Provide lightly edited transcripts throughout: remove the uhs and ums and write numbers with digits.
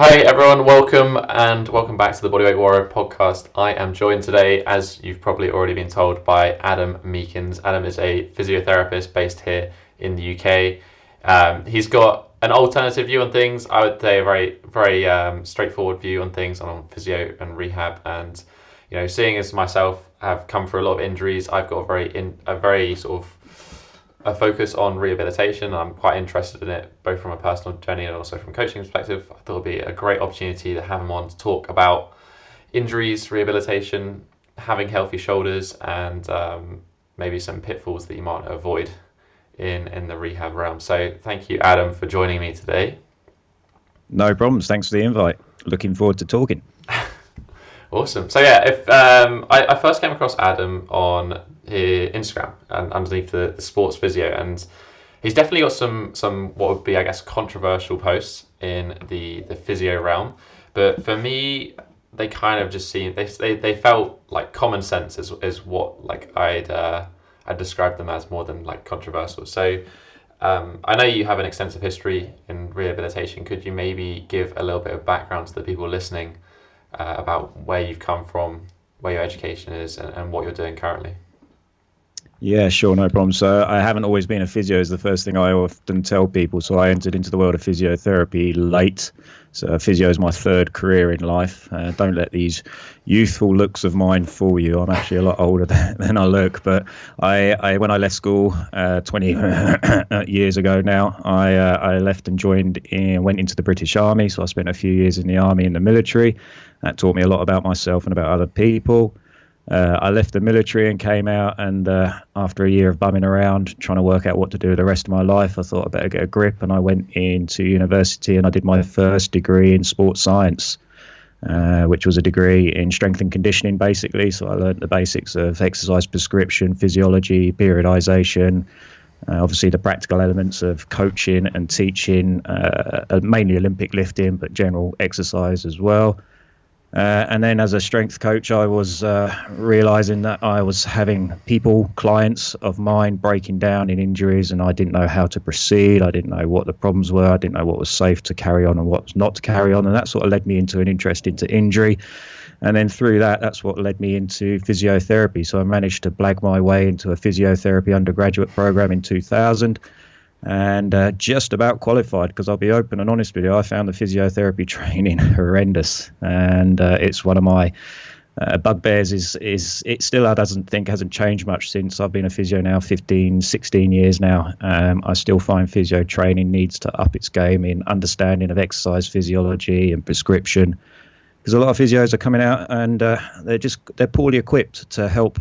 Hi everyone, welcome back to the Bodyweight Warrior podcast. I am joined today, as you've probably already been told, by Adam Meakins. Adam is a physiotherapist based here in the UK. He's got an alternative view on things. I would say a very straightforward view on things on physio and rehab. And seeing as myself have come through a lot of injuries, I've got a very sort of a focus on rehabilitation. I'm quite interested in it, both from a personal journey and also from a coaching perspective. I thought it would be a great opportunity to have him on to talk about injuries, rehabilitation, having healthy shoulders, and maybe some pitfalls that you might avoid in the rehab realm. So thank you, Adam, for joining me today. No problems. Thanks for the invite. Looking forward to talking. Awesome. So yeah, if I first came across Adam on his Instagram and underneath the sports physio, and he's definitely got some what would be, I guess, controversial posts in the physio realm. But for me, they kind of just seemed they felt like common sense is what like I'd describe them as, more than like controversial. So I know you have an extensive history in rehabilitation. Could you maybe give a little bit of background to the people listening about where you've come from, where your education is, and what you're doing currently? Yeah, sure, no problem. So I haven't always been a physio is the first thing I often tell people. So I entered into the world of physiotherapy late. So physio is my third career in life. Don't let these youthful looks of mine fool you. I'm actually a lot older than I look. But I when I left school 20 years ago now, I left and went into the British Army. So I spent a few years in the Army, in the military. That taught me a lot about myself and about other people. I left the military and came out, and after a year of bumming around trying to work out what to do with the rest of my life, I thought I'd better get a grip, and I went into university and I did my first degree in sports science, which was a degree in strength and conditioning, basically. So I learned the basics of exercise prescription, physiology, periodization, obviously the practical elements of coaching and teaching, mainly Olympic lifting, but general exercise as well. And then as a strength coach, I was realizing that I was having clients of mine breaking down in injuries, and I didn't know how to proceed. I didn't know what the problems were. I didn't know what was safe to carry on and what was not to carry on. And that sort of led me into an interest into injury. And then through that's what led me into physiotherapy. So I managed to blag my way into a physiotherapy undergraduate program in 2000. And just about qualified, because I'll be open and honest with you, I found the physiotherapy training horrendous, and it's one of my bugbears. Is it still hasn't changed much since I've been a physio now 16 years now. I still find physio training needs to up its game in understanding of exercise physiology and prescription, because a lot of physios are coming out and they're poorly equipped to help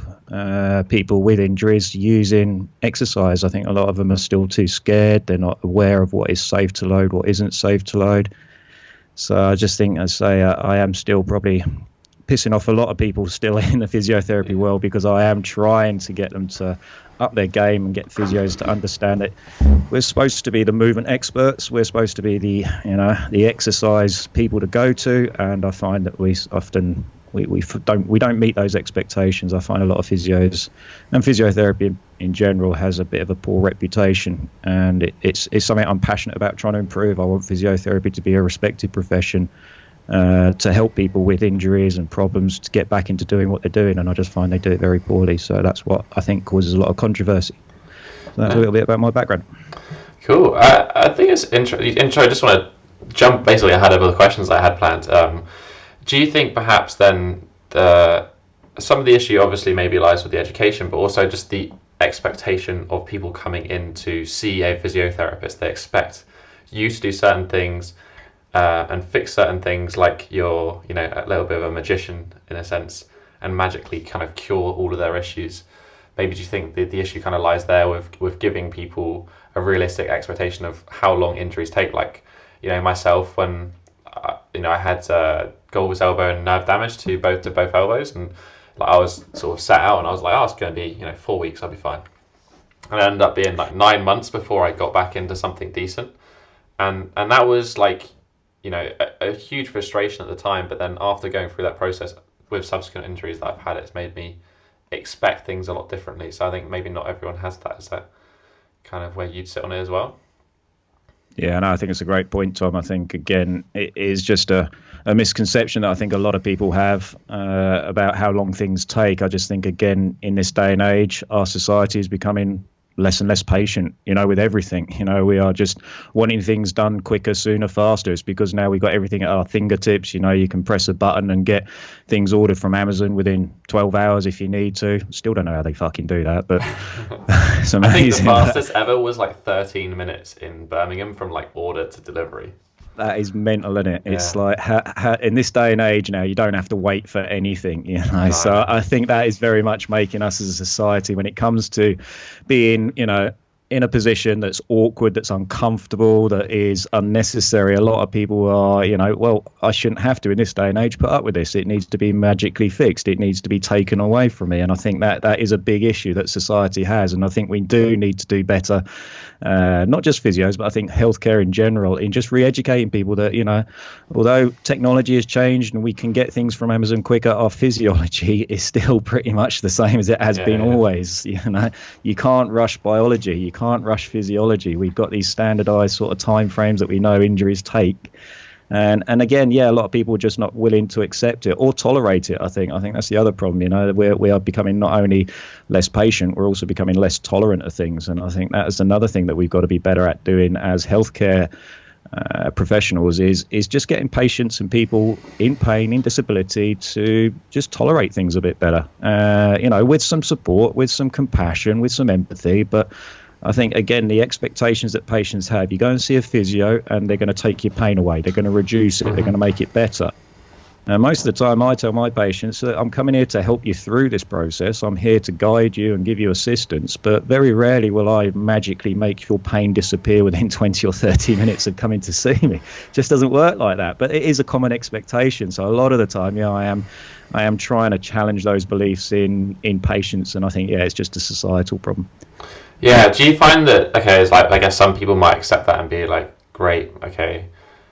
people with injuries using exercise. I think a lot of them are still too scared. They're not aware of what is safe to load, what isn't safe to load. So I just think, I am still probably pissing off a lot of people still in the physiotherapy world, because I am trying to get them to up their game and get physios to understand it. We're supposed to be the movement experts. We're supposed to be the exercise people to go to, and I find that we often we don't meet those expectations. I find a lot of physios and physiotherapy in general has a bit of a poor reputation, and it's something I'm passionate about trying to improve. I want physiotherapy to be a respected profession, to help people with injuries and problems to get back into doing what they're doing, and I just find they do it very poorly. So that's what I think causes a lot of controversy. So that's a little bit about my background. Cool. I think it's intro. I just want to jump basically ahead of the questions I had planned. Do you think perhaps then some of the issue obviously maybe lies with the education, but also just the expectation of people coming in to see a physiotherapist? They expect you to do certain things and fix certain things, like you're a little bit of a magician in a sense, and magically kind of cure all of their issues. Maybe do you think the issue kind of lies there with giving people a realistic expectation of how long injuries take? Like, myself, when I had Golvis elbow and nerve damage to both elbows, and like I was sort of sat out and I was like, oh, it's going to be 4 weeks, I'll be fine. And it ended up being like 9 months before I got back into something decent, and that was like a huge frustration at the time. But then after going through that process with subsequent injuries that I've had, it's made me expect things a lot differently. So I think maybe not everyone has that. Is that kind of where you'd sit on it as well? Yeah, and I think it's a great point, Tom. I think, again, it is just a misconception that I think a lot of people have about how long things take. I just think, again, in this day and age, our society is becoming less and less patient, with everything. We are just wanting things done quicker, sooner, faster. It's because now we've got everything at our fingertips. You can press a button and get things ordered from Amazon within 12 hours if you need to. Still don't know how they fucking do that, but it's amazing. I think the fastest ever was like 13 minutes in Birmingham from like order to delivery. That is mental, isn't it? Yeah. It's like in this day and age now, you don't have to wait for anything, No. So I think that is very much making us as a society, when it comes to being, in a position that's awkward, that's uncomfortable, that is unnecessary. A lot of people are, well, I shouldn't have to in this day and age put up with this. It needs to be magically fixed. It needs to be taken away from me. And I think that is a big issue that society has. And I think we do need to do better, not just physios, but I think healthcare in general, in just re-educating people that, although technology has changed and we can get things from Amazon quicker, our physiology is still pretty much the same as it has been always. You can't rush biology. You can't rush physiology. We've got these standardized sort of time frames that we know injuries take. And again, a lot of people are just not willing to accept it or tolerate it. I think that's the other problem. We are becoming not only less patient, we're also becoming less tolerant of things. And I think that is another thing that we've got to be better at doing as healthcare professionals is just getting patients and people in pain, in disability, to just tolerate things a bit better. With some support, with some compassion, with some empathy, but I think, again, the expectations that patients have, you go and see a physio and they're going to take your pain away. They're going to reduce it. They're going to make it better. And most of the time I tell my patients that I'm coming here to help you through this process. I'm here to guide you and give you assistance. But very rarely will I magically make your pain disappear within 20 or 30 minutes of coming to see me. It just doesn't work like that. But it is a common expectation. So a lot of the time, I am trying to challenge those beliefs in patients. And I think, it's just a societal problem. Yeah, do you find that, it's like, I guess some people might accept that and be like, great, okay,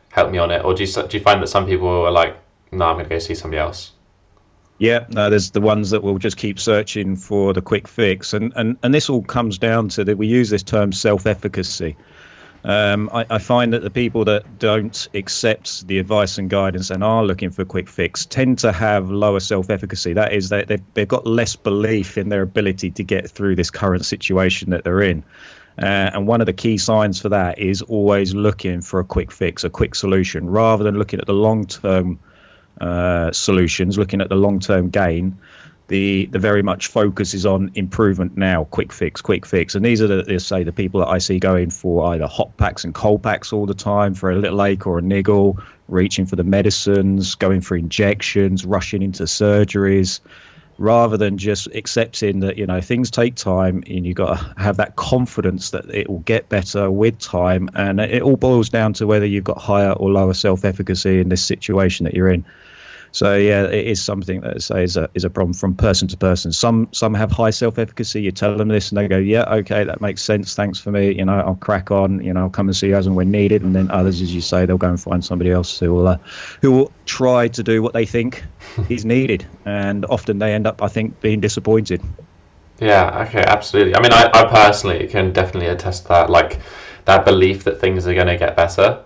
help me on it. Or do you find that some people are like, no, I'm going to go see somebody else? Yeah, no, there's the ones that will just keep searching for the quick fix. And this all comes down to that we use this term self-efficacy. I find that the people that don't accept the advice and guidance and are looking for a quick fix tend to have lower self-efficacy. That is, that they've got less belief in their ability to get through this current situation that they're in. And one of the key signs for that is always looking for a quick fix, a quick solution, rather than looking at the long-term solutions, looking at the long-term gain. The very much focus is on improvement now, quick fix. And these are the people that I see going for either hot packs and cold packs all the time for a little ache or a niggle, reaching for the medicines, going for injections, rushing into surgeries, rather than just accepting that, things take time and you've got to have that confidence that it will get better with time. And it all boils down to whether you've got higher or lower self-efficacy in this situation that you're in. So it is something that I say is a problem from person to person. Some have high self-efficacy. You tell them this and they go, yeah, okay, that makes sense. Thanks for me. I'll crack on. I'll come and see you as and when needed. And then others, as you say, they'll go and find somebody else who will try to do what they think is needed. And often they end up, I think, being disappointed. Yeah, okay, absolutely. I mean, I personally can definitely attest to that, like that belief that things are going to get better.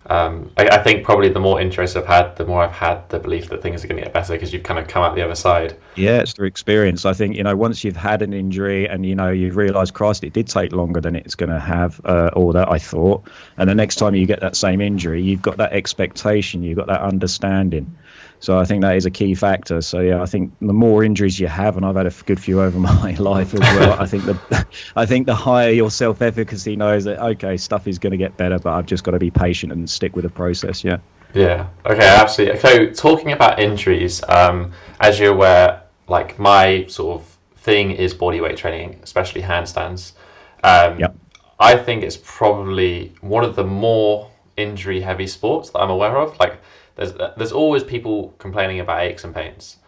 I think probably the more interest I've had, the more I've had the belief that things are going to get better because you've kind of come out the other side. Yeah, it's through experience. I think, once you've had an injury and, you've realised, Christ, it did take longer than it's going to have, or that I thought. And the next time you get that same injury, you've got that expectation, you've got that understanding. So I think that is a key factor. So I think the more injuries you have, and I've had a good few over my life as well. I think the higher your self-efficacy knows that stuff is going to get better, but I've just got to be patient and stick with the process. Yeah. Yeah. Okay. Absolutely. So talking about injuries, as you're aware, like my sort of thing is bodyweight training, especially handstands. I think it's probably one of the more injury-heavy sports that I'm aware of. Like, there's always people complaining about aches and pains,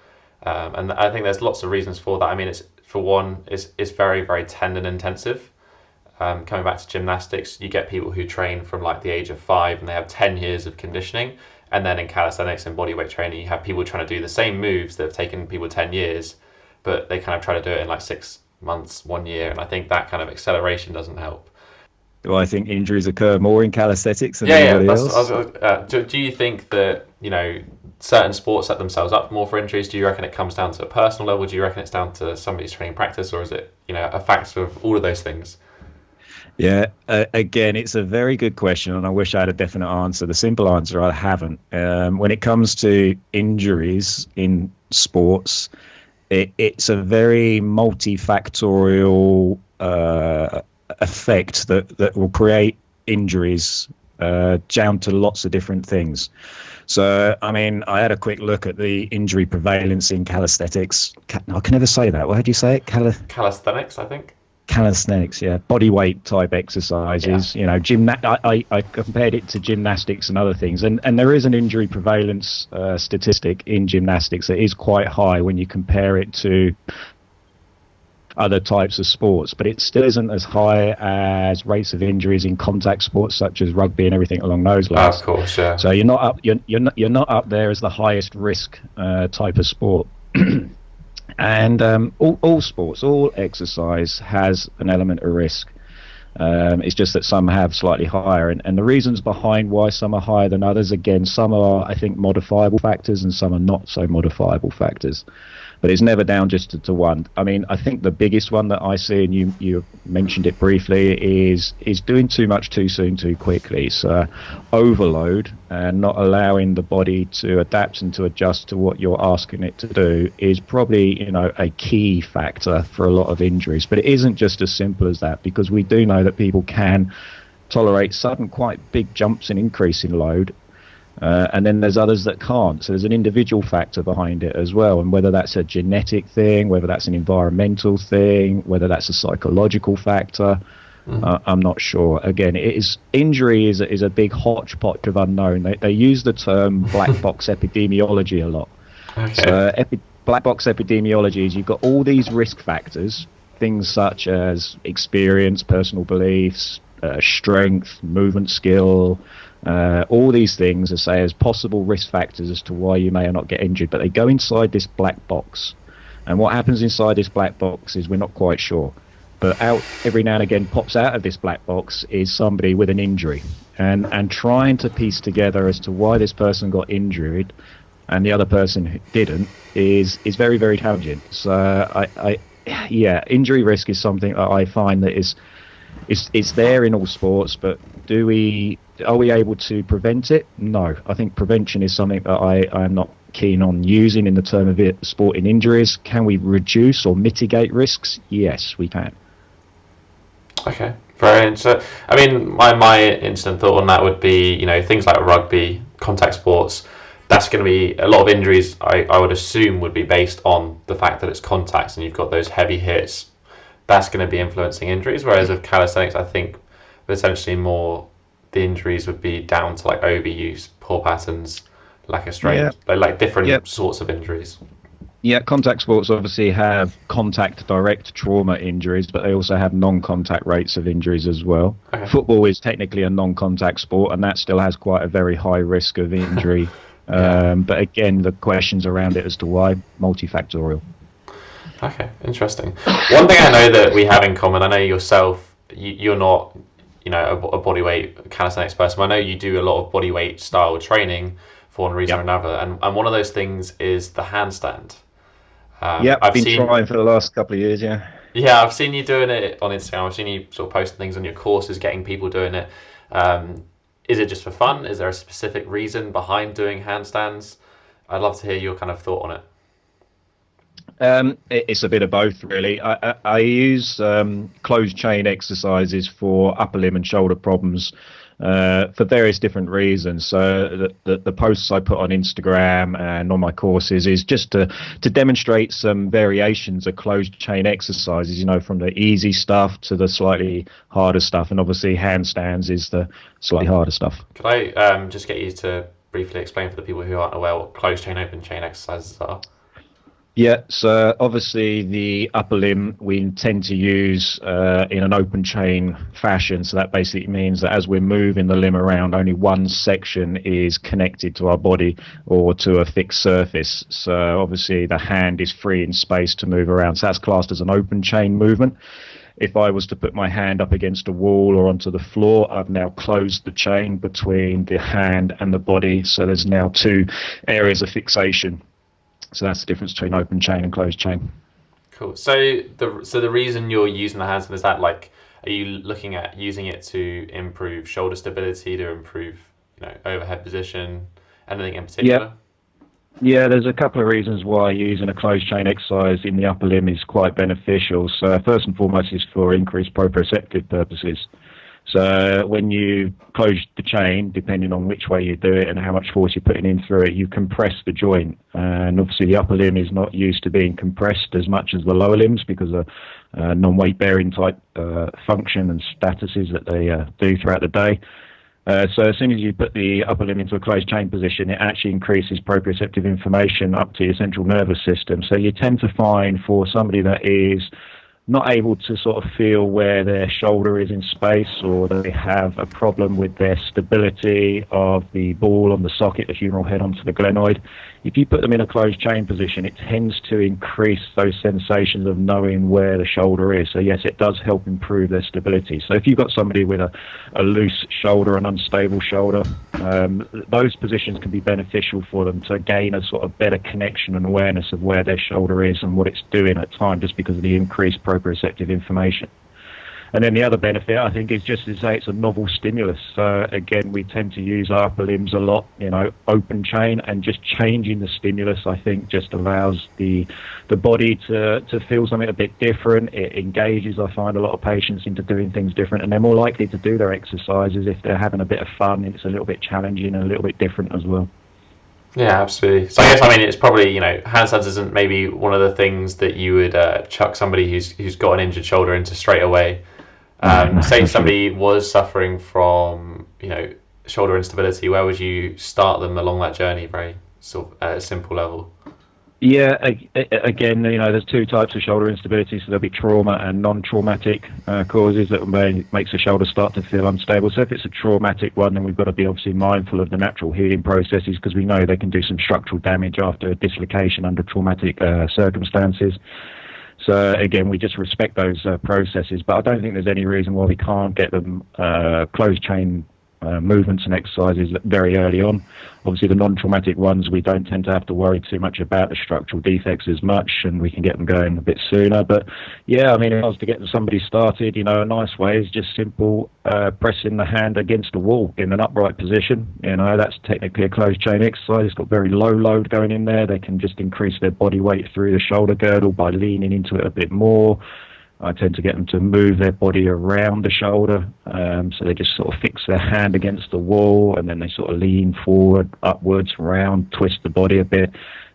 and I think there's lots of reasons for that. I mean, it's very, very tendon intensive. Coming back to gymnastics, you get people who train from like the age of 5 and they have 10 years of conditioning, and then in calisthenics and bodyweight training, you have people trying to do the same moves that have taken people 10 years, but they kind of try to do it in like 6 months, 1 year, and I think that kind of acceleration doesn't help. Do I think injuries occur more in calisthenics than Yeah. anybody That's. else? Do you think that certain sports set themselves up more for injuries? Do you reckon it comes down to a personal level? Do you reckon it's down to somebody's training practice, or is it a factor of all of those things? Yeah, again, it's a very good question, and I wish I had a definite answer. The simple answer, I haven't. When it comes to injuries in sports, it's a very multifactorial effect that will create injuries down to lots of different things. So, I mean, I had a quick look at the injury prevalence in calisthenics. I can never say that. How do you say it? Calisthenics, I think. Calisthenics, yeah, body weight type exercises. Yeah. I compared it to gymnastics and other things, and there is an injury prevalence statistic in gymnastics that is quite high when you compare it to other types of sports, but it still isn't as high as rates of injuries in contact sports such as rugby and everything along those lines. Of course, yeah. So you're not up there as the highest risk type of sport. And all sports, all exercise has an element of risk. It's just that some have slightly higher. And the reasons behind why some are higher than others, again, some are, I think, modifiable factors and some are not so modifiable factors. But it's never down just to one. I mean, I think the biggest one that I see, and you mentioned it briefly, is doing too much too soon, too quickly. So overload and not allowing the body to adapt and to adjust to what you're asking it to do is probably, a key factor for a lot of injuries. But it isn't just as simple as that, because we do know that people can tolerate sudden, quite big jumps in increase in load. And then there's others that can't. So there's an individual factor behind it as well. And whether that's a genetic thing, whether that's an environmental thing, whether that's a psychological factor, I'm not sure. Again, injury is a big hodgepodge of unknown. They use the term black box epidemiology a lot. Okay. So black box epidemiology is you've got all these risk factors, things such as experience, personal beliefs, strength, movement skill, all these things are say as possible risk factors as to why you may or not get injured, but they go inside this black box. And what happens inside this black box is we're not quite sure. But out every now and again pops out of this black box is somebody with an injury. And trying to piece together as to why this person got injured and the other person didn't is very, very challenging. So injury risk is something that I find that it's there in all sports, but are we able to prevent it? No. I think prevention is something that I am not keen on using in the term of it, sporting injuries. Can we reduce or mitigate risks? Yes, we can. Okay, very interesting. I mean, my instant thought on that would be, things like rugby, contact sports, that's going to be a lot of injuries, I would assume, would be based on the fact that it's contacts and you've got those heavy hits. That's going to be influencing injuries, whereas with calisthenics, I think potentially more the injuries would be down to like overuse, poor patterns, lack of strength, like different sorts of injuries. Yeah, contact sports obviously have contact direct trauma injuries, but they also have non-contact rates of injuries as well. Okay. Football is technically a non-contact sport, and that still has quite a very high risk of injury. But again, the questions around it as to why, multifactorial. Okay, interesting. One thing I know that we have in common, I know yourself, you're not, a bodyweight calisthenics person. I know you do a lot of bodyweight style training for one reason or another, and one of those things is the handstand. I've been trying for the last couple of years, Yeah, I've seen you doing it on Instagram. I've seen you sort of posting things on your courses, getting people doing it. Is it just for fun? Is there a specific reason behind doing handstands? I'd love to hear your kind of thought on it. It's a bit of both, really. I use closed chain exercises for upper limb and shoulder problems for various different reasons. So the posts I put on Instagram and on my courses is just to demonstrate some variations of closed chain exercises, from the easy stuff to the slightly harder stuff. And obviously handstands is the slightly harder stuff. Could I just get you to briefly explain for the people who aren't aware what closed chain, open chain exercises are? Yeah, so obviously the upper limb we tend to use in an open chain fashion. So that basically means that as we're moving the limb around, only one section is connected to our body or to a fixed surface. So obviously the hand is free in space to move around. So that's classed as an open chain movement. if I was to put my hand up against a wall or onto the floor, I've now closed the chain between the hand and the body. So there's now two areas of fixation. So that's the difference between open chain and closed chain. Cool. So the reason you're using the handstand, is that like, are you looking at using it to improve shoulder stability, to improve, overhead position, anything in particular? Yeah, there's a couple of reasons why using a closed chain exercise in the upper limb is quite beneficial. So first and foremost is for increased proprioceptive purposes. So when you close the chain, depending on which way you do it and how much force you're putting in through it, you compress the joint. And obviously the upper limb is not used to being compressed as much as the lower limbs because of non-weight bearing type function and statuses that they do throughout the day. So as soon as you put the upper limb into a closed chain position, it actually increases proprioceptive information up to your central nervous system. So you tend to find for somebody that is not able to sort of feel where their shoulder is in space, or they have a problem with their stability of the ball on the socket, the humeral head onto the glenoid. If you put them in a closed chain position, it tends to increase those sensations of knowing where the shoulder is. So yes, it does help improve their stability. So if you've got somebody with a loose shoulder, an unstable shoulder, those positions can be beneficial for them to gain a sort of better connection and awareness of where their shoulder is and what it's doing at time, just because of the increased proprioceptive information. And then the other benefit, I think, is just to say it's a novel stimulus. So again, we tend to use our upper limbs a lot, open chain, and just changing the stimulus, I think, just allows the body to feel something a bit different. It engages, I find, a lot of patients into doing things different, and they're more likely to do their exercises if they're having a bit of fun. It's a little bit challenging and a little bit different as well. Yeah, absolutely. So I guess, it's probably, handstands isn't maybe one of the things that you would chuck somebody who's got an injured shoulder into straight away. Say somebody was suffering from, shoulder instability, where would you start them along that journey, very sort of at a simple level? Yeah, again, there's two types of shoulder instability. So there'll be trauma and non-traumatic causes that makes the shoulder start to feel unstable. So if it's a traumatic one, then we've got to be obviously mindful of the natural healing processes, because we know they can do some structural damage after dislocation under traumatic circumstances. So again, we just respect those processes, but I don't think there's any reason why we can't get them closed chain movements and exercises very early on. Obviously, the non-traumatic ones, we don't tend to have to worry too much about the structural defects as much, and we can get them going a bit sooner. But yeah, if I was to get somebody started, a nice way is just simple pressing the hand against the wall in an upright position. That's technically a closed chain exercise. It's got very low load going in there. They can just increase their body weight through the shoulder girdle by leaning into it a bit more. I tend to get them to move their body around the shoulder, so they just sort of fix their hand against the wall, and then they sort of lean forward, upwards, round, twist the body a bit.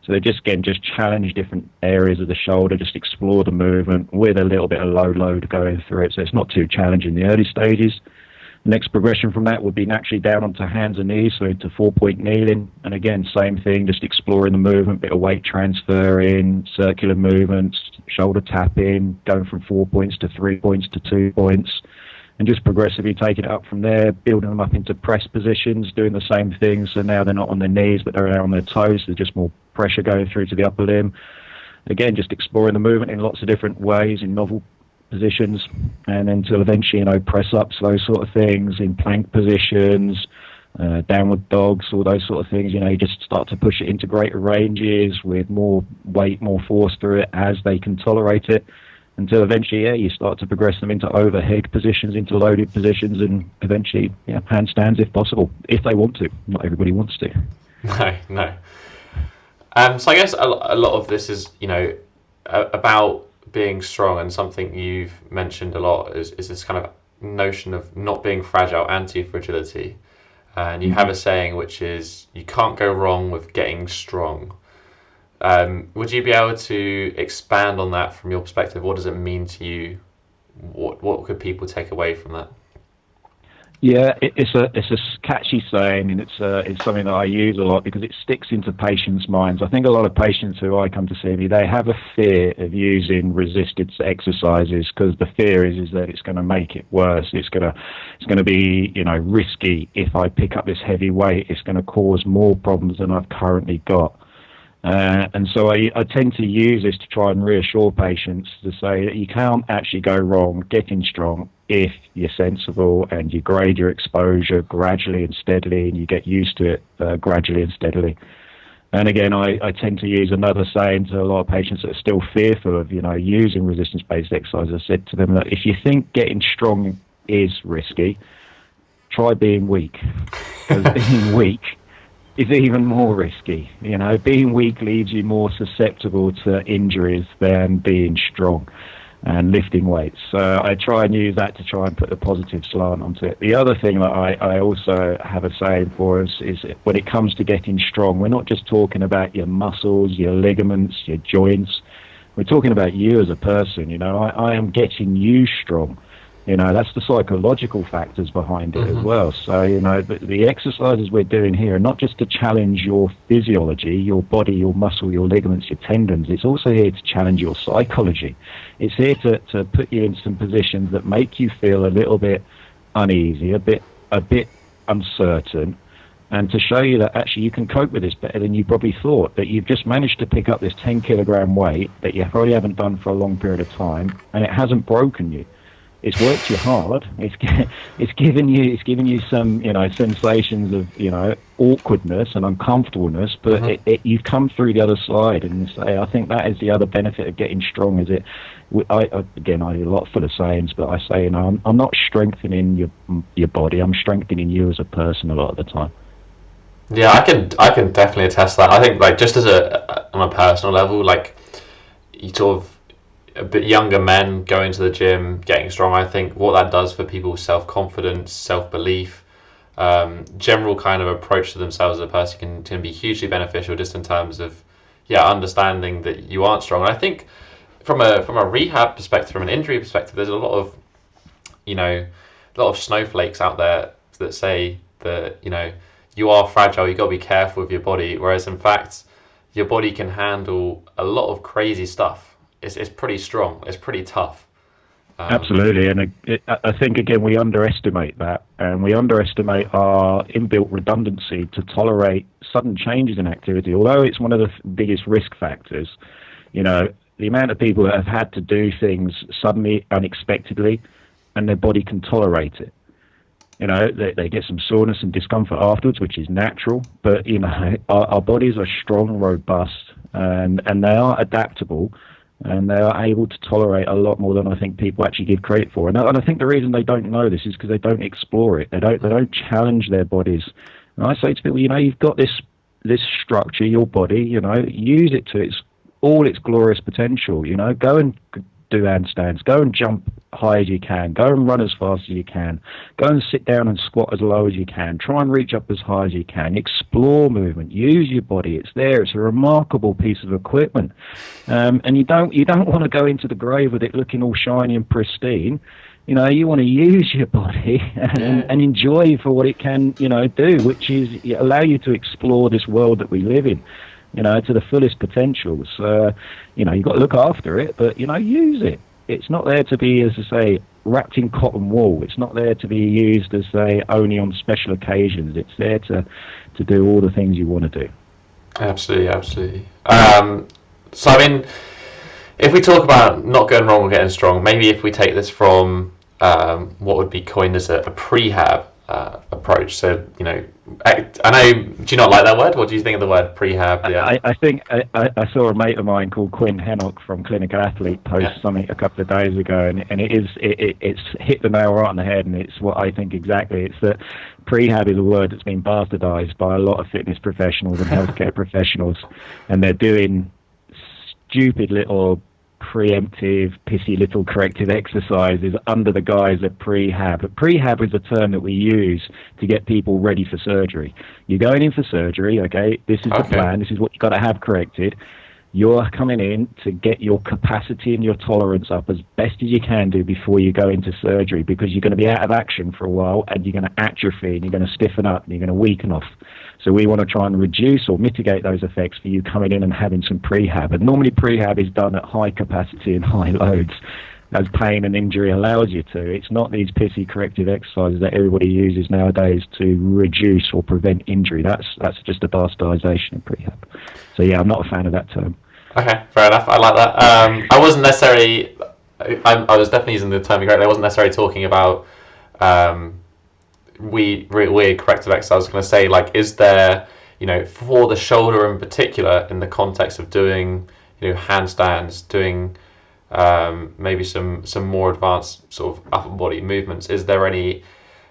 So they just challenge different areas of the shoulder, just explore the movement with a little bit of low load going through it, so it's not too challenging in the early stages. The next progression from that would be naturally down onto hands and knees, so into 4-point kneeling. And again, same thing, just exploring the movement, bit of weight transfer in, circular movements, shoulder tapping, going from 4 points to 3 points to 2 points, and just progressively taking it up from there, building them up into press positions, doing the same thing. So now they're not on their knees, but they're on their toes. There's just more pressure going through to the upper limb. Again, just exploring the movement in lots of different ways, in novel positions, and then till eventually, press ups, those sort of things, in plank positions, downward dogs, all those sort of things. You just start to push it into greater ranges with more weight, more force through it as they can tolerate it, until eventually, you start to progress them into overhead positions, into loaded positions, and eventually, handstands if possible, if they want to. Not everybody wants to. No. So I guess a lot of this is, about being strong, and something you've mentioned a lot is this kind of notion of not being fragile, anti-fragility. And you have a saying which is, you can't go wrong with getting strong. Would you be able to expand on that from your perspective? What does it mean to you? What could people take away from that? Yeah, it's a catchy saying, and it's something that I use a lot because it sticks into patients' minds. I think a lot of patients who I come to see me, they have a fear of using resisted exercises, because the fear is that it's going to make it worse. It's going to be risky. If I pick up this heavy weight, it's going to cause more problems than I've currently got. And so I tend to use this to try and reassure patients to say that you can't actually go wrong getting strong if you're sensible and you grade your exposure gradually and steadily, and you get used to it gradually and steadily. And again, I tend to use another saying to a lot of patients that are still fearful of, using resistance-based exercise. I said to them that if you think getting strong is risky, try being weak, because being weak is even more risky. Being weak leaves you more susceptible to injuries than being strong and lifting weights. So I try and use that to try and put a positive slant onto it. The other thing that I also have a saying for us is when it comes to getting strong, we're not just talking about your muscles, your ligaments, your joints. We're talking about you as a person. I am getting you strong. That's the psychological factors behind it as well. So, the exercises we're doing here are not just to challenge your physiology, your body, your muscle, your ligaments, your tendons. It's also here to challenge your psychology. It's here to put you in some positions that make you feel a little bit uneasy, a bit uncertain, and to show you that actually you can cope with this better than you probably thought, that you've just managed to pick up this 10-kilogram weight that you probably haven't done for a long period of time, and it hasn't broken you. It's worked you hard. It's given you some sensations of awkwardness and uncomfortableness, but you've come through the other side. And I think that is the other benefit of getting strong. Is I do a lot full of sayings, but I say I'm not strengthening your body. I'm strengthening you as a person a lot of the time. Yeah, I can definitely attest to that. I think just as on a personal level, you sort of. A bit younger men going to the gym, getting strong, I think what that does for people's self-confidence, self-belief, general kind of approach to themselves as a person can be hugely beneficial, just in terms of understanding that you aren't strong. And I think from a rehab perspective, from an injury perspective, there's a lot of snowflakes out there that say that you are fragile, you've got to be careful with your body, whereas in fact your body can handle a lot of crazy stuff. It's pretty strong. It's pretty tough. Absolutely, and I think again we underestimate that, and we underestimate our inbuilt redundancy to tolerate sudden changes in activity. Although it's one of the biggest risk factors, the amount of people that have had to do things suddenly, unexpectedly, and their body can tolerate it. They get some soreness and discomfort afterwards, which is natural. But our bodies are strong, robust, and they are adaptable. And they are able to tolerate a lot more than I think people actually give credit for. And I think the reason they don't know this is because they don't explore it. They don't challenge their bodies. And I say to people, you've got this structure, your body, use it to all its glorious potential. Go and do handstands, go and jump high as you can, go and run as fast as you can, go and sit down and squat as low as you can, try and reach up as high as you can, explore movement, use your body. It's there. It's a remarkable piece of equipment, and you don't want to go into the grave with it looking all shiny and pristine. You want to use your body and enjoy for what it can do, which is allow you to explore this world that we live in to the fullest potential. So, you've got to look after it, but, use it. It's not there to be, as I say, wrapped in cotton wool. It's not there to be used, as say, only on special occasions. It's there to do all the things you want to do. Absolutely. So, if we talk about not going wrong or getting strong, maybe if we take this from what would be coined as a prehab approach. So, I know, do you not like that word? What do you think of the word prehab? Yeah. I think I saw a mate of mine called Quinn Hennock from Clinical Athlete post something a couple of days ago, and it's hit the nail right on the head, and it's what I think exactly. It's that prehab is a word that's been bastardized by a lot of fitness professionals and healthcare professionals, and they're doing stupid little preemptive, pissy little corrective exercises under the guise of prehab. But prehab is a term that we use to get people ready for surgery. You're going in for surgery, okay? This is the plan. This is what you've got to have corrected. You're coming in to get your capacity and your tolerance up as best as you can do before you go into surgery, because you're going to be out of action for a while and you're going to atrophy and you're going to stiffen up and you're going to weaken off. So we want to try and reduce or mitigate those effects for you coming in and having some prehab. And normally prehab is done at high capacity and high loads. as pain and injury allows you to. It's not these pissy corrective exercises that everybody uses nowadays to reduce or prevent injury. That's just a bastardization of prehab. So yeah, I'm not a fan of that term. Okay, fair enough. I like that. I wasn't necessarily. I was definitely using the term correctly. I wasn't necessarily talking about weird corrective exercise. I was going to say, like, is there, for the shoulder in particular, in the context of doing, handstands, doing maybe some more advanced sort of upper body movements, is there any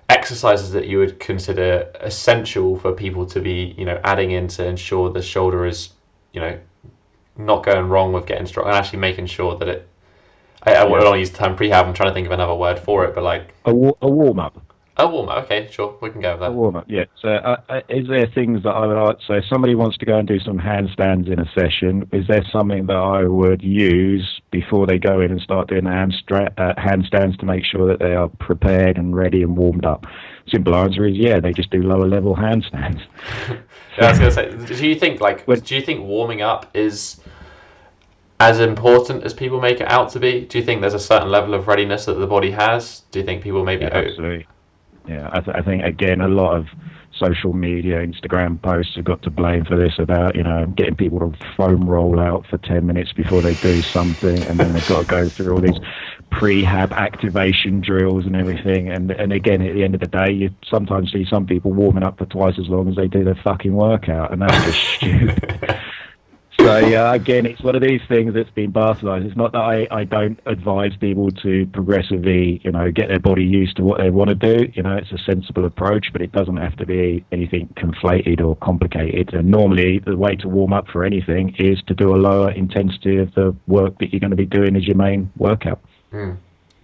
exercises that you would consider essential for people to be, adding in to ensure the shoulder is, not going wrong with getting strong, and actually making sure that it, I don't want to use the term prehab, I'm trying to think of another word for it, but like a warm-up. A warm-up, okay, sure, we can go with that. A warm-up, yeah. So is there things that I would like, so if somebody wants to go and do some handstands in a session, is there something that I would use before they go in and start doing the handstands to make sure that they are prepared and ready and warmed up? Simple answer is they just do lower level handstands. I was going to say, do you think warming up is as important as people make it out to be? Do you think there's a certain level of readiness that the body has? Do you think people maybe... absolutely. Yeah, I think, again, a lot of social media, Instagram posts have got to blame for this about, getting people to foam roll out for 10 minutes before they do something, and then they've got to go through all these prehab activation drills and everything. And again, at the end of the day, you sometimes see some people warming up for twice as long as they do their fucking workout, and that's just stupid. So, again, it's one of these things that's been bastardized. It's not that I don't advise people to progressively, get their body used to what they want to do. It's a sensible approach, but it doesn't have to be anything conflated or complicated. And normally, the way to warm up for anything is to do a lower intensity of the work that you're going to be doing as your main workout.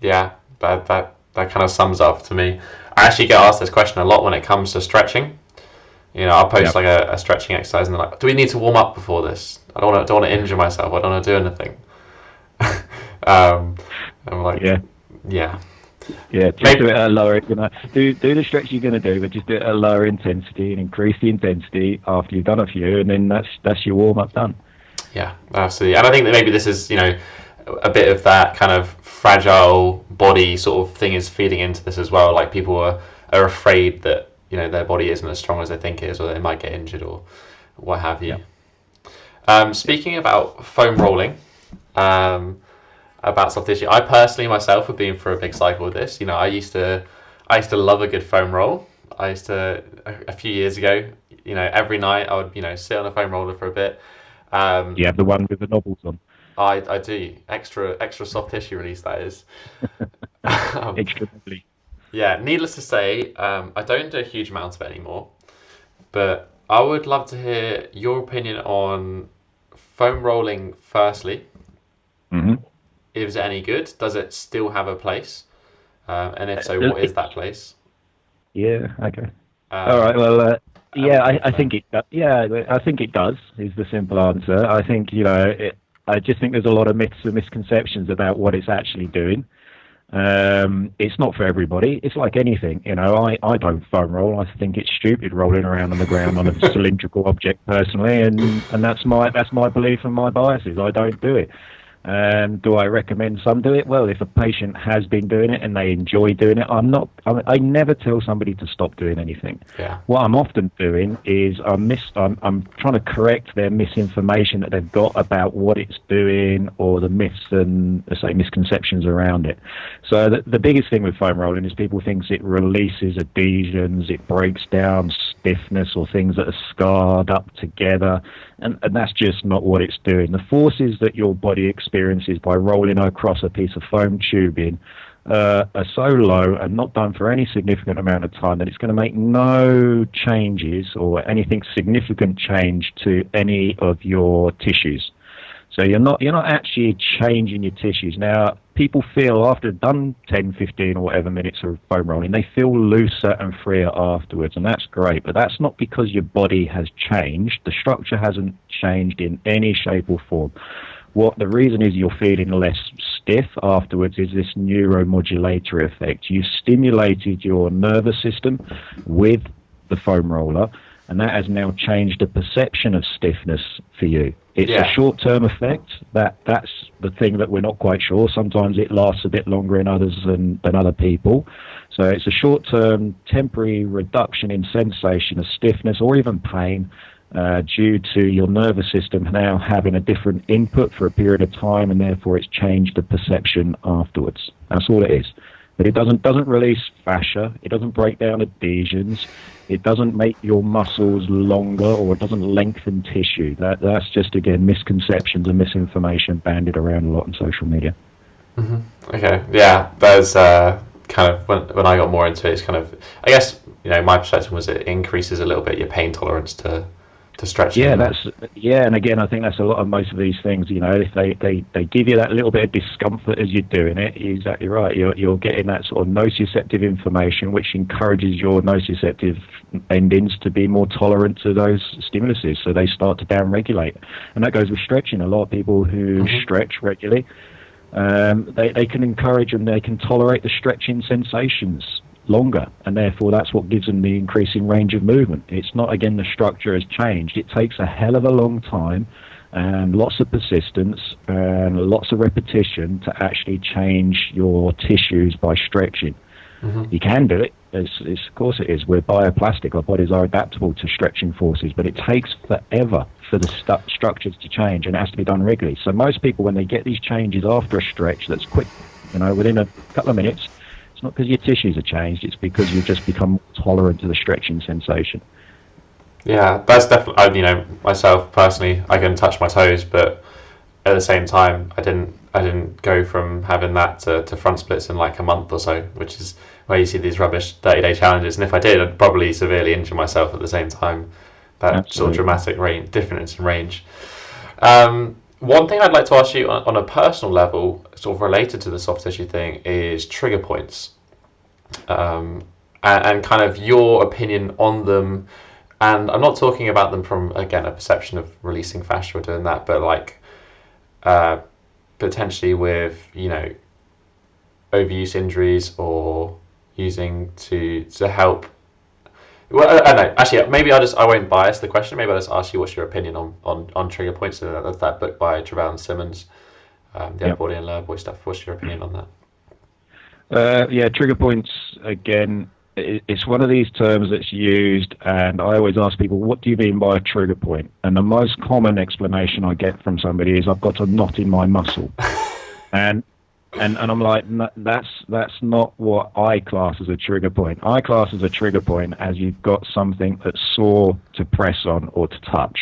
Yeah, that kind of sums up to me. I actually get asked this question a lot when it comes to stretching. I'll post like a stretching exercise, and they're like, "Do we need to warm up before this? I don't want to injure myself. I don't want to do anything." I'm like, yeah. Just do it at a lower. Do the stretch you're going to do, but just do it at a lower intensity and increase the intensity after you've done a few, and then that's your warm up done. Yeah, absolutely. And I think that maybe this is a bit of that kind of fragile body sort of thing is feeding into this as well. Like people are afraid that their body isn't as strong as they think it is, or they might get injured or what have you. Speaking about foam rolling, about soft tissue, I personally myself have been through a big cycle with this. I used to love a good foam roll. I used to a few years ago. Every night I would sit on a foam roller for a bit. You have the one with the knobbles on. I do extra soft tissue release, that is. Extra lovely. Yeah, needless to say, I don't do a huge amount of it anymore, but I would love to hear your opinion on foam rolling firstly. Mm-hmm. Is it any good? Does it still have a place? And if so, what is that place? Yeah, okay. All right, well, I think it does. Yeah, I think it does, is the simple answer. I think, I just think there's a lot of myths and misconceptions about what it's actually doing. It's not for everybody. It's like anything, I don't foam roll. I think it's stupid rolling around on the ground on a cylindrical object personally, and that's my belief and my biases. I don't do it. Do I recommend some do it? Well, if a patient has been doing it and they enjoy doing it, I never tell somebody to stop doing anything. Yeah. What I'm often doing is I'm trying to correct their misinformation that they've got about what it's doing, or the myths and, say, misconceptions around it. So the biggest thing with foam rolling is people think it releases adhesions, it breaks down stiffness or things that are scarred up together, and that's just not what it's doing. The forces that your body experiences by rolling across a piece of foam tubing are so low and not done for any significant amount of time that it's going to make no changes or anything significant change to any of your tissues. So you're not actually changing your tissues. Now, people feel after they've done 10, 15 or whatever minutes of foam rolling, they feel looser and freer afterwards, and that's great. But that's not because your body has changed. The structure hasn't changed in any shape or form. What the reason is you're feeling less stiff afterwards is this neuromodulatory effect. You stimulated your nervous system with the foam roller, and that has now changed the perception of stiffness for you. It's Yeah. a short-term effect. That's the thing that we're not quite sure. Sometimes it lasts a bit longer in others than other people. So it's a short-term, temporary reduction in sensation of stiffness or even pain due to your nervous system now having a different input for a period of time, and therefore it's changed the perception afterwards. That's all it is. But it doesn't release fascia. It doesn't break down adhesions. It doesn't make your muscles longer, or it doesn't lengthen tissue. That's just, again, misconceptions and misinformation banded around a lot on social media. Mm-hmm. Okay, yeah, there's kind of, when I got more into it, it's kind of, I guess, my perception was it increases a little bit your pain tolerance to stretching. Yeah, and again, I think that's a lot of most of these things. If they give you that little bit of discomfort as you're doing it, you're exactly right. You're getting that sort of nociceptive information, which encourages your nociceptive endings to be more tolerant to those stimuluses, so they start to down-regulate. And that goes with stretching. A lot of people who stretch regularly, they can encourage and they can tolerate the stretching sensations longer, and therefore that's what gives them the increasing range of movement. It's not, again, the structure has changed. It takes a hell of a long time and lots of persistence and lots of repetition to actually change your tissues by stretching. You can do it. Of course it is. We're bioplastic. Our bodies are adaptable to stretching forces, but it takes forever for the structures to change, and it has to be done regularly. So most people, when they get these changes after a stretch that's quick, within a couple of minutes, it's not because your tissues are changed, it's because you've just become tolerant to the stretching sensation. Yeah, that's definitely, myself personally, I can touch my toes, but at the same time, I didn't go from having that to front splits in like a month or so, which is where you see these rubbish 30-day challenges. And if I did, I'd probably severely injure myself at the same time. That Absolutely. sort of dramatic difference in range. One thing I'd like to ask you on a personal level, sort of related to the soft tissue thing, is trigger points, and kind of your opinion on them. And I'm not talking about them from, again, a perception of releasing fascia or doing that, but like potentially with overuse injuries or using to help. Well, I don't know. Actually, maybe I won't bias the question. Maybe I'll just ask you what's your opinion on trigger points. That's that book by Travell and Simmons, the Upper Body and Lower Body stuff. What's your opinion on that? Trigger points, again, it's one of these terms that's used, and I always ask people, what do you mean by a trigger point? And the most common explanation I get from somebody is, I've got a knot in my muscle. And I'm like, no, that's not what I class as a trigger point. I class as a trigger point as you've got something that's sore to press on or to touch.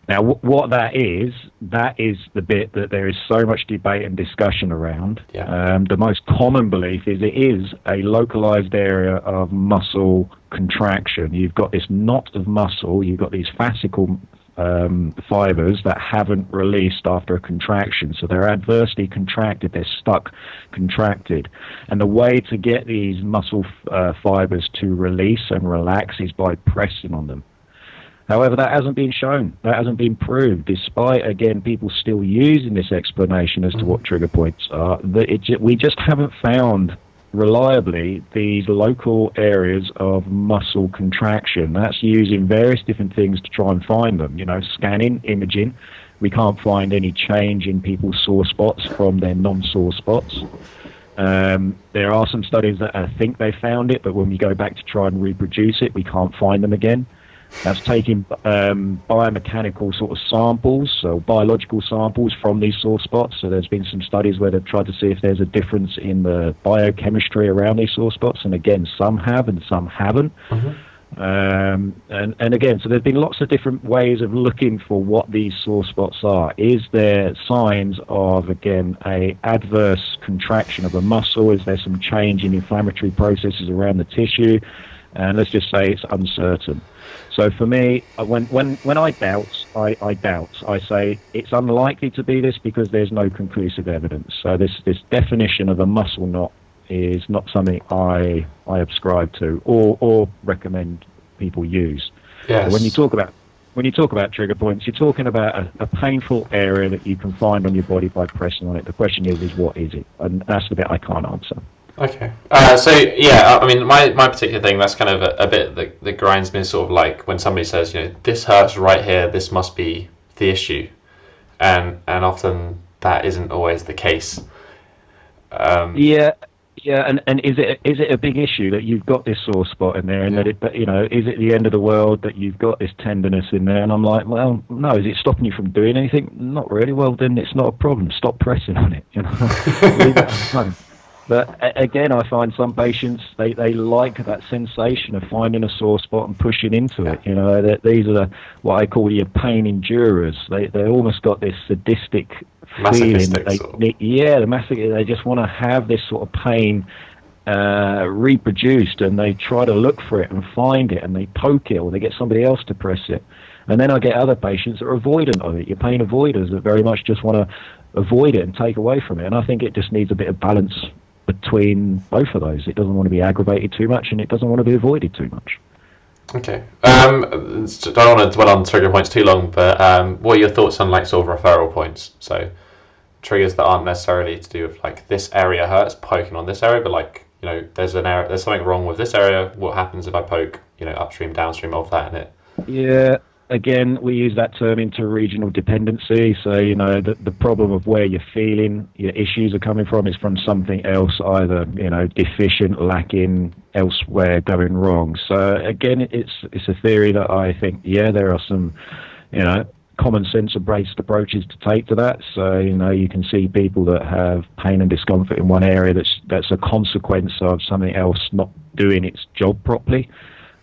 Now, what that is the bit that there is so much debate and discussion around. The most common belief is it is a localized area of muscle contraction. You've got this knot of muscle, you've got these fascicle fibers that haven't released after a contraction, so they're adversely contracted, they're stuck contracted, and the way to get these muscle fibers to release and relax is by pressing on them. However, that hasn't been shown, that hasn't been proved, despite, again, people still using this explanation as to what trigger points are. We just haven't found reliably these local areas of muscle contraction. That's using various different things to try and find them. Scanning, imaging. We can't find any change in people's sore spots from their non-sore spots. There are some studies that I think they found it, but when we go back to try and reproduce it, we can't find them again. That's taking biomechanical sort of samples, so biological samples from these sore spots. So there's been some studies where they've tried to see if there's a difference in the biochemistry around these sore spots, and again, some have and some haven't. And again, so there's been lots of different ways of looking for what these sore spots are. Is there signs of, again, a adverse contraction of a muscle? Is there some change in inflammatory processes around the tissue? And let's just say it's uncertain. So for me, when I doubt, I doubt. I say it's unlikely to be this because there's no conclusive evidence. So this definition of a muscle knot is not something I ascribe to or recommend people use. Yes. So when you talk about trigger points, you're talking about a painful area that you can find on your body by pressing on it. The question is what is it? And that's the bit I can't answer. Okay. So yeah, I mean, my particular thing, that's kind of a bit that grinds me, sort of like when somebody says, this hurts right here, this must be the issue, and often that isn't always the case. Yeah, yeah, and is it a big issue that you've got this sore spot in there, and Yeah. is it the end of the world that you've got this tenderness in there? And I'm like, well, no, is it stopping you from doing anything? Not really. Well, then it's not a problem. Stop pressing on it. Leave it alone. But again, I find some patients they like that sensation of finding a sore spot and pushing into it. That these are what I call your pain endurers. They almost got this sadistic feeling that the masochistic. They just want to have this sort of pain reproduced, and they try to look for it and find it, and they poke it, or they get somebody else to press it. And then I get other patients that are avoidant of it. Your pain avoiders that very much just want to avoid it and take away from it. And I think it just needs a bit of balance between both of those. It doesn't want to be aggravated too much, and it doesn't want to be avoided too much. Okay. Don't want to dwell on trigger points too long, but what are your thoughts on like sort of referral points? So triggers that aren't necessarily to do with like this area hurts, poking on this area, but like there's something wrong with this area. What happens if I poke upstream, downstream of that in it? Yeah. Again, we use that term interregional dependency. So, the problem of where you're feeling your issues are coming from is from something else, either, deficient, lacking, elsewhere, going wrong. So, again, it's a theory that I think, there are some, common sense-based approaches to take to that. So, you can see people that have pain and discomfort in one area that's a consequence of something else not doing its job properly.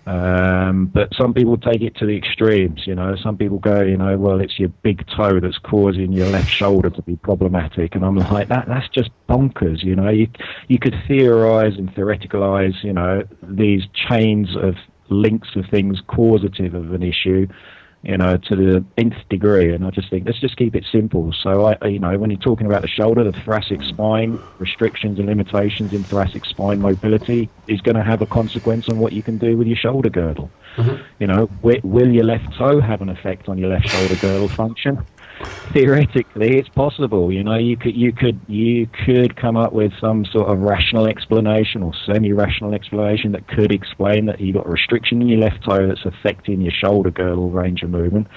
But some people take it to the extremes. Some people go, well, it's your big toe that's causing your left shoulder to be problematic, and I'm like, that's just bonkers. You could theorize and theoreticalize, these chains of links of things causative of an issue, to the nth degree. And I just think, let's just keep it simple. So, when you're talking about the shoulder, the thoracic spine, restrictions and limitations in thoracic spine mobility is going to have a consequence on what you can do with your shoulder girdle. Mm-hmm. Will your left toe have an effect on your left shoulder girdle function? Theoretically, it's possible. You could come up with some sort of rational explanation or semi-rational explanation that could explain that you've got a restriction in your left toe that's affecting your shoulder girdle range of movement.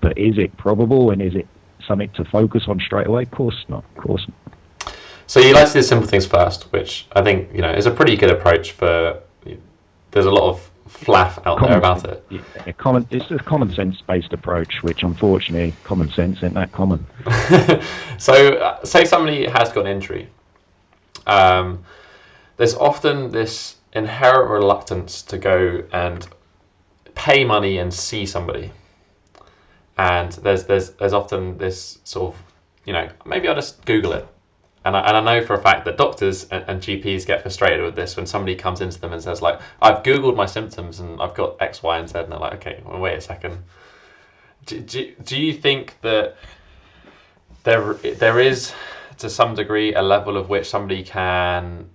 But is it probable, and is it something to focus on straight away? Of course not. So you like to do simple things first, which I think is a pretty good approach. There's a lot of flaff out there about it. Yeah, it's a common sense based approach, which unfortunately common sense isn't that common. So say somebody has got an injury. There's often this inherent reluctance to go and pay money and see somebody, and there's often this sort of maybe I'll just Google it. And I know for a fact that doctors and GPs get frustrated with this when somebody comes into them and says, like, I've Googled my symptoms and I've got X, Y, and Z. And they're like, okay, well, wait a second. Do you think that there is, to some degree, a level of which somebody can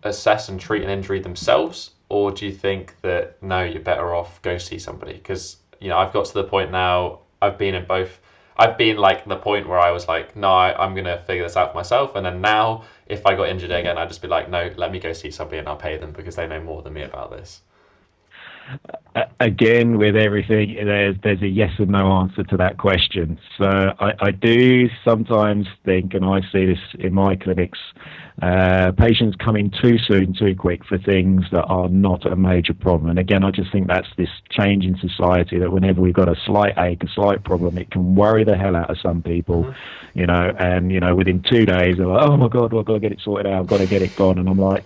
assess and treat an injury themselves? Or do you think that, no, you're better off go see somebody? Because, I've got to the point now, I've been in both. I've been like the point where I was like, no, I'm going to figure this out for myself. And then now, if I got injured again, I'd just be like, no, let me go see somebody and I'll pay them because they know more than me about this. Again, with everything, there's a yes and no answer to that question. So I do sometimes think, and I see this in my clinics, patients come in too soon, too quick for things that are not a major problem. And again, I just think that's this change in society that whenever we've got a slight ache, a slight problem, it can worry the hell out of some people, and within 2 days they're like, oh my God, I've got to get it sorted out, I've got to get it gone. And I'm like,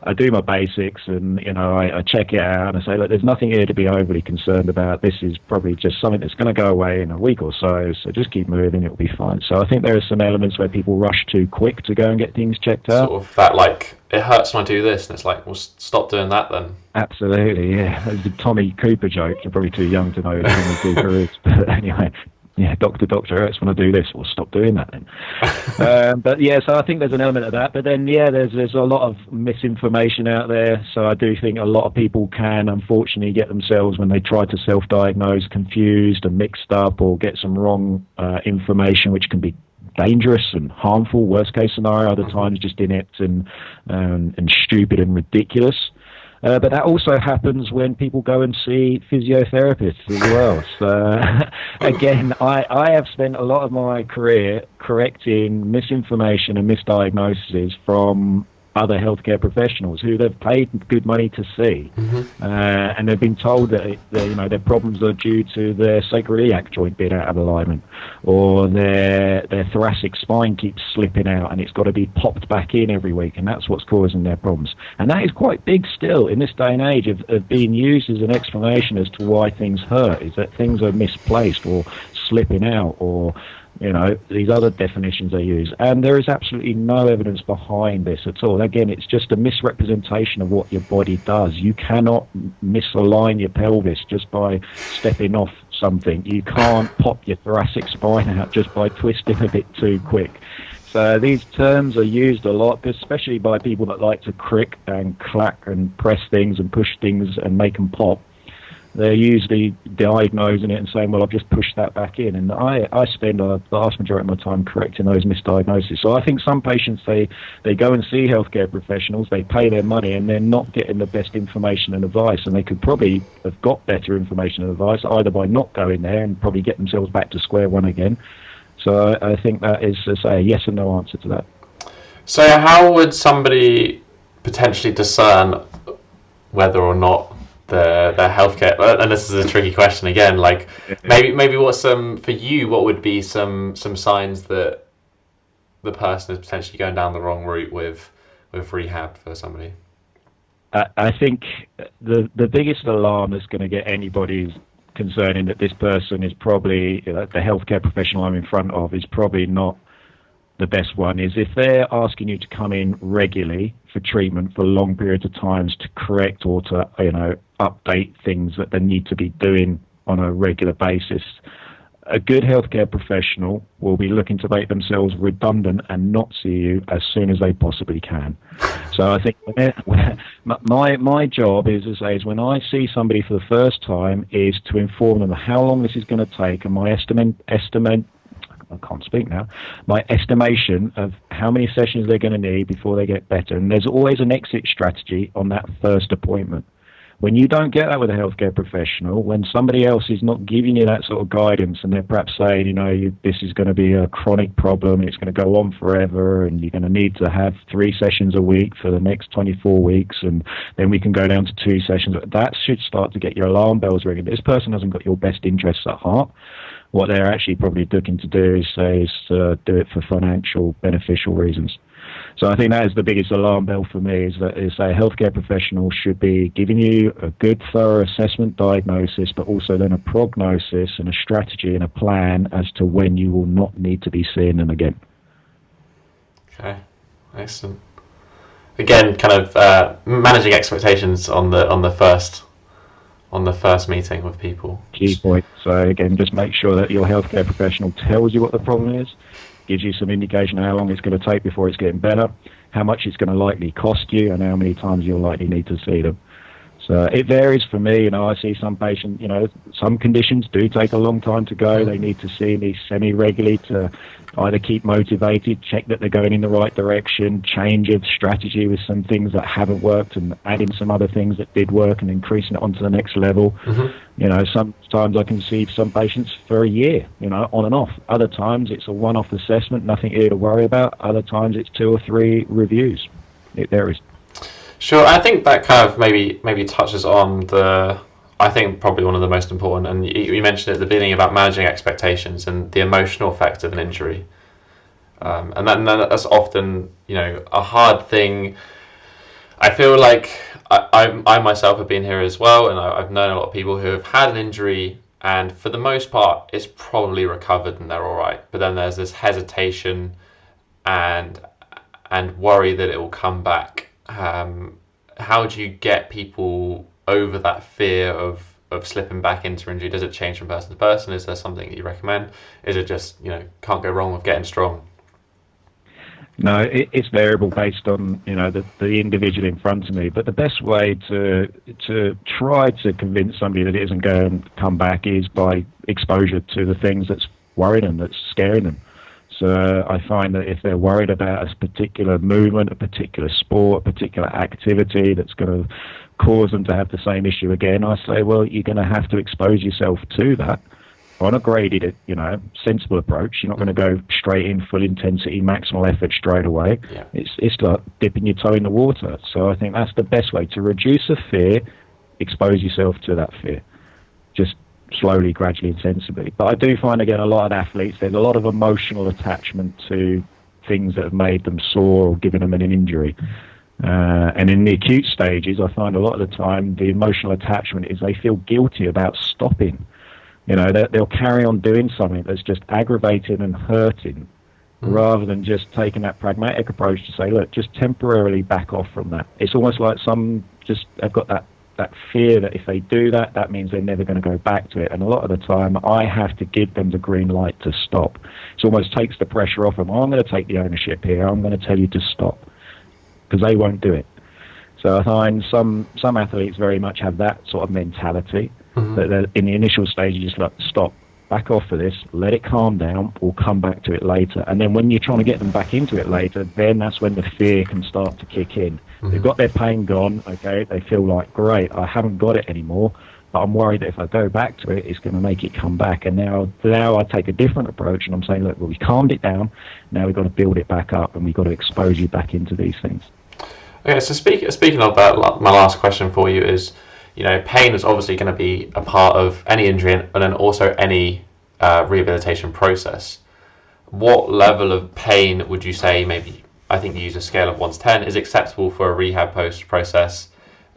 I do my basics and, I check it out and I say, look, there's nothing here to be overly concerned about. This is probably just something that's going to go away in a week or so just keep moving, it'll be fine. So I think there are some elements where people rush too quick to go and get things checked out. Sort of that, like, it hurts when I do this, and it's like, well, stop doing that then. Absolutely, yeah. It's a Tommy Cooper joke. You're probably too young to know who Tommy Cooper is, but anyway. Yeah, doctor, hurts when I do this. Well, stop doing that then. But yeah, so I think there's an element of that. But then, there's a lot of misinformation out there. So I do think a lot of people can, unfortunately, get themselves, when they try to self-diagnose, confused and mixed up, or get some wrong information, which can be dangerous and harmful, worst case scenario, other times just inept and stupid and ridiculous. But that also happens when people go and see physiotherapists as well. So, again, I have spent a lot of my career correcting misinformation and misdiagnoses from other healthcare professionals who they've paid good money to see, and they've been told that their problems are due to their sacroiliac joint being out of alignment, or their thoracic spine keeps slipping out and it's got to be popped back in every week, and that's what's causing their problems. And that is quite big still in this day and age of being used as an explanation as to why things hurt, is that things are misplaced or slipping out, or these other definitions they use. And there is absolutely no evidence behind this at all. Again, it's just a misrepresentation of what your body does. You cannot misalign your pelvis just by stepping off something. You can't pop your thoracic spine out just by twisting a bit too quick. So these terms are used a lot, especially by people that like to crick and clack and press things and push things and make them pop. They're usually diagnosing it and saying, well, I've just pushed that back in. And I spend the vast majority of my time correcting those misdiagnoses. So I think some patients, they go and see healthcare professionals, they pay their money, and they're not getting the best information and advice. And they could probably have got better information and advice either by not going there and probably get themselves back to square one again. So I think that is, to say, a yes and no answer to that. So how would somebody potentially discern whether or not their healthcare, and this is a tricky question again, like maybe what would be some signs that the person is potentially going down the wrong route with rehab for somebody? I think the biggest alarm that's going to get anybody concerning that this person is probably, the healthcare professional I'm in front of is probably not the best one, is if they're asking you to come in regularly for treatment for long periods of times to correct or to update things that they need to be doing on a regular basis. A good healthcare professional will be looking to make themselves redundant and not see you as soon as they possibly can. So I think my job is when I see somebody for the first time is to inform them how long this is going to take, and my my estimation of how many sessions they're going to need before they get better. And there's always an exit strategy on that first appointment. When you don't get that with a healthcare professional, when somebody else is not giving you that sort of guidance and they're perhaps saying, this is going to be a chronic problem and it's going to go on forever and you're going to need to have 3 sessions a week for the next 24 weeks and then we can go down to 2 sessions, that should start to get your alarm bells ringing. This person hasn't got your best interests at heart. What they're actually probably looking to do is do it for financial, beneficial reasons. So I think that is the biggest alarm bell for me, is a healthcare professional should be giving you a good, thorough assessment, diagnosis, but also then a prognosis and a strategy and a plan as to when you will not need to be seeing them again. Okay, excellent. Again, kind of managing expectations on the first meeting with people. Key point. So again, just make sure that your healthcare professional tells you what the problem is, gives you some indication of how long it's going to take before it's getting better, how much it's going to likely cost you, and how many times you'll likely need to see them. So it varies for me. I see some patients, some conditions do take a long time to go. They need to see me semi-regularly to either keep motivated, check that they're going in the right direction, change of strategy with some things that haven't worked and add in some other things that did work and increasing it onto the next level. Sometimes I can see some patients for a year, on and off. Other times it's a one-off assessment, nothing here to worry about. Other times it's 2 or 3 reviews. It varies. Sure, I think that kind of maybe touches on I think probably one of the most important, and you mentioned at the beginning about managing expectations and the emotional effect of an injury. And that's often, a hard thing. I feel like I myself have been here as well, and I've known a lot of people who have had an injury, and for the most part, it's probably recovered and they're all right. But then there's this hesitation and worry that it will come back. How do you get people over that fear of slipping back into injury? Does it change from person to person? Is there something that you recommend? Is it just, can't go wrong with getting strong? No, it's variable based on, the individual in front of me. But the best way to try to convince somebody that it isn't going to come back is by exposure to the things that's worrying them, that's scaring them. I find that if they're worried about a particular movement, a particular sport, a particular activity that's going to cause them to have the same issue again, I say, well, you're going to have to expose yourself to that on a graded, sensible approach. You're not going to go straight in, full intensity, maximal effort straight away. Yeah. It's like dipping your toe in the water. So I think that's the best way to reduce a fear. Expose yourself to that fear, just slowly, gradually, and sensibly. But I do find, again, a lot of athletes, there's a lot of emotional attachment to things that have made them sore or given them an injury. And in the acute stages, I find a lot of the time the emotional attachment is they feel guilty about stopping. They'll carry on doing something that's just aggravating and hurting, rather than just taking that pragmatic approach to say, look, just temporarily back off from that. It's almost like some just have got that fear that if they do that, that means they're never going to go back to it. And a lot of the time, I have to give them the green light to stop. It almost takes the pressure off them. I'm going to take the ownership here. I'm going to tell you to stop, because they won't do it. So I find some athletes very much have that sort of mentality, that in the initial stage, you just like, stop, back off for this, let it calm down, we'll come back to it later. And then when you're trying to get them back into it later, then that's when the fear can start to kick in. They've got their pain gone, okay, they feel like, great, I haven't got it anymore, but I'm worried that if I go back to it, it's going to make it come back. And now I take a different approach, and I'm saying, look, well, we calmed it down, now we've got to build it back up, and we've got to expose you back into these things. Okay, so speaking of that, my last question for you is, pain is obviously going to be a part of any injury and then also any rehabilitation process. What level of pain would you say, maybe, I think you use a scale of 1 to 10, is acceptable for a rehab process?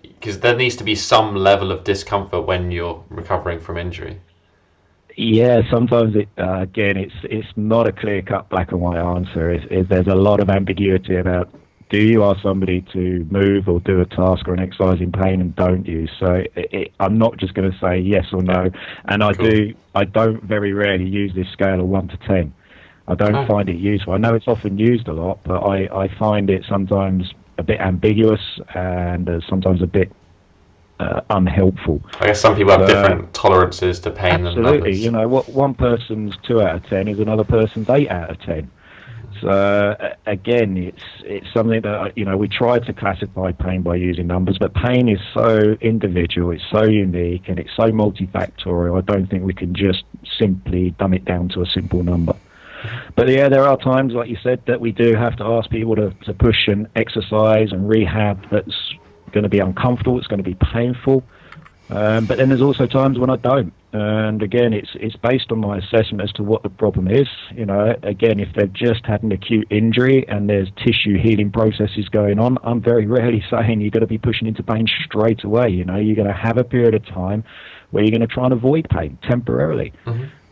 Because there needs to be some level of discomfort when you're recovering from injury. Yeah, sometimes it's not a clear-cut black and white answer. There's a lot of ambiguity about, do you ask somebody to move or do a task or an exercise in pain, and don't you? So I'm not just going to say yes or no. And I don't very rarely use this scale of 1 to 10. I don't find it useful. I know it's often used a lot, but I find it sometimes a bit ambiguous and sometimes a bit unhelpful. I guess some people have different tolerances to pain than others. Absolutely. What one person's 2 out of 10 is another person's 8 out of 10. So again, it's something that we try to classify pain by using numbers, but pain is so individual, it's so unique, and it's so multifactorial. I don't think we can just simply dumb it down to a simple number. But yeah, there are times, like you said, that we do have to ask people to push an exercise and rehab that's going to be uncomfortable, it's going to be painful. But then there's also times when I don't. And again, it's based on my assessment as to what the problem is. Again, if they've just had an acute injury and there's tissue healing processes going on, I'm very rarely saying you're going to be pushing into pain straight away. You're going to have a period of time where you're going to try and avoid pain temporarily.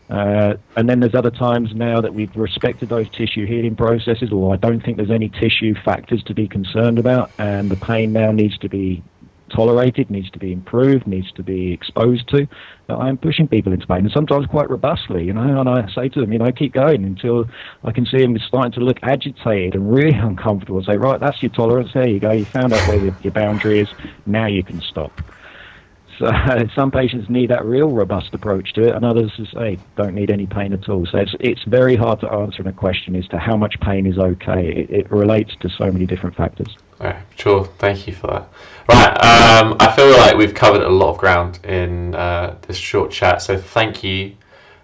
And then there's other times now that we've respected those tissue healing processes, or I don't think there's any tissue factors to be concerned about, and the pain now needs to be tolerated, needs to be improved, needs to be exposed to. I am pushing people into pain, and sometimes quite robustly, and I say to them, keep going until I can see them starting to look agitated and really uncomfortable, and say, right, that's your tolerance, there you go, you found out where your boundary is, now you can stop. So some patients need that real robust approach to it, and others say don't need any pain at all. So it's very hard to answer in a question as to how much pain is okay. It relates to so many different factors. Right, sure. Thank you for that. Right, I feel like we've covered a lot of ground in this short chat. So thank you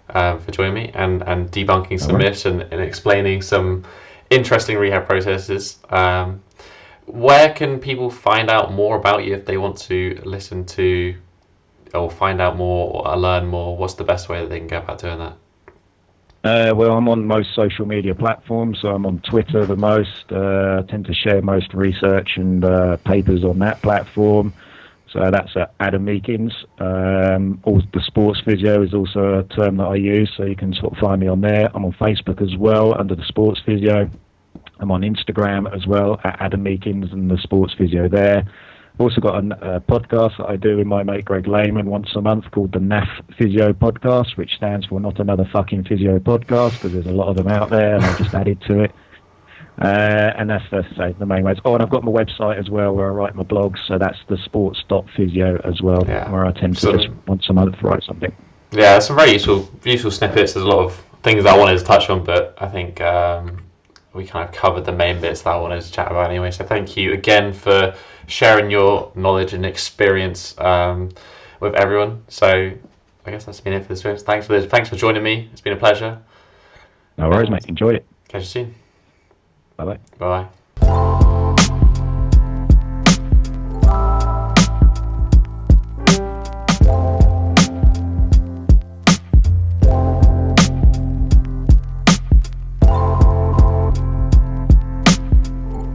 for joining me and debunking some myths and explaining some interesting rehab processes. Where can people find out more about you if they want to listen to or find out more or learn more? What's the best way that they can go about doing that? Well, I'm on most social media platforms, so I'm on Twitter the most. I tend to share most research and papers on that platform. So that's Adam Meakins. The sports physio is also a term that I use, so you can sort of find me on there. I'm on Facebook as well under the sports physio. I'm on Instagram as well at Adam Meakins and the sports physio there. I've also got a podcast that I do with my mate Greg Lehman once a month called the NAF Physio Podcast, which stands for Not Another Fucking Physio Podcast, because there's a lot of them out there, and I just added to it. And that's the main ways. Oh, and I've got my website as well where I write my blogs, so that's the sports.physio as well, where I tend to just once a month write something. Yeah, some very useful snippets. There's a lot of things I wanted to touch on, but I think we kind of covered the main bits that I wanted to chat about anyway. So thank you again for sharing your knowledge and experience with everyone. So I guess that's been it for this week. Thanks for joining me. It's been a pleasure. No worries, mate. Enjoyed it. Catch you soon. Bye bye. Bye.